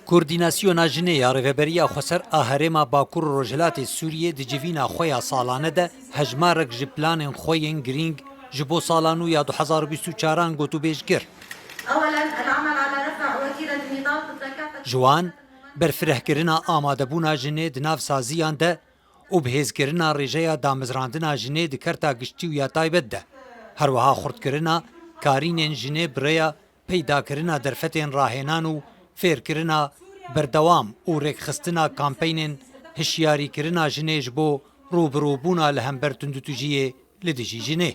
کوردیناسیۆنا ژنێ یا ڕێڤەبەریە خۆسەر ئاهەرێما باکوور و ڕۆژهەڵاتی سووریێ di civîna xwe ya salane de hejmarek ji planên xwe yên girîng ji bo salan û ya 2024 gotûbêj kir. Ji wan berfirehkirina amadebûna jinê di nav saziyan de û bihêzkirina rêjeya damizrandina jinê di kerta giştî û ya taybet de. Her wiha xurtkirina karînên jinê bi rêya peydakirina derfetên rahênan û fêrkirina berdewam û rêkxistina kampeynên hişyarîkirina jinê ji bo rûbirûbûna li hember tundutujiyê li dijî jinê.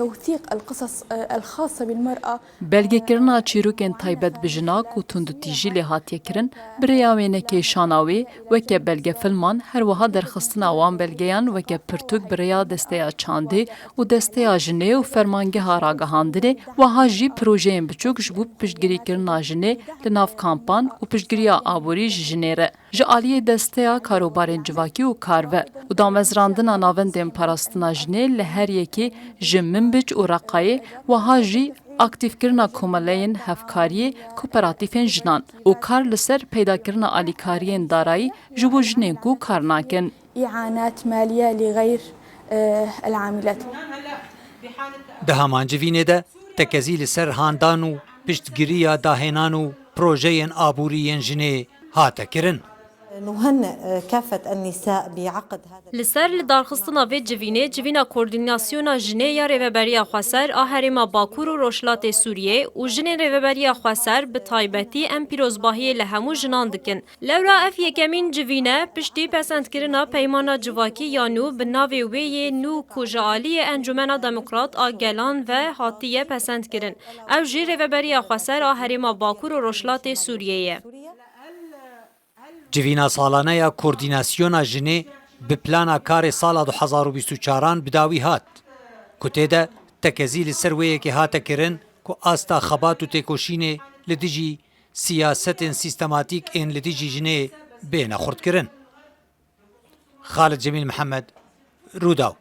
توثيق القصص الخاصة بالمرأة بلگهکرنا چیروکن تایبت بجناک و تندتیجی لی هاتیه کرن بریاوینکی شاناوی وکه بلگه فلمان هر وها درخستنا وان بلگیان وکه پرتوک بریا دستیا چانده و دستیا جنه و فرمانگه ها راگهاندنه وها جی پروژین بچوک جبو پشتگیری کرنا جنه لناف کامپان و پشتگیریا آبوری جنه ره. جعالی دستیا کاروبارین جواکی و کارو و دامزراندنا ناوندین پاراستنا جنه لهر یکی جمن بچ و رقایه و هاجی اکتیف کرنا کوملین هفکاری کوپراتیفین جنان و کار لسر پیدا کرنا آلیکارین دارایی جبو جنین کو کار ناکن. إعانات مالية لغير العاملات. ده هەمانجڤینێ de tekezî li ser handan û piştgiriya dahênan û projeyên aboriyên jinê hate kirin. نهنئ كافة النساء بعقد هذا لسر لدارخستنا وی جوینا کوردیناسیونا جنه یا ریوبریا خسر آهرما باکور و روشلات سوریه و جنه ریوبریا خسر به تایبتی ام پیروزباهی لهمو جنان دکن. لورا اف یکمین جوینه پشتی پسند کرنا پیمانا جواکی یانو به ناوی وی نو کوجالی انجمن دموکرات آگلان و حاتیه پسند کرن. او جی ریوبریا خسر آهرما باکور و روشلات سوریه. Civîna salaneya koordînasyona jinê bi plana karê sala 2024 bi dawî hat. Ku tê de tekezî li ser wêyekê hate kirin ku asta xebat û têkoşînê li dijî siyasetên sîstematîk ên li dijî jinê bêne xurtkirin. Xalid Cemîl Mihemed, Rûdaw.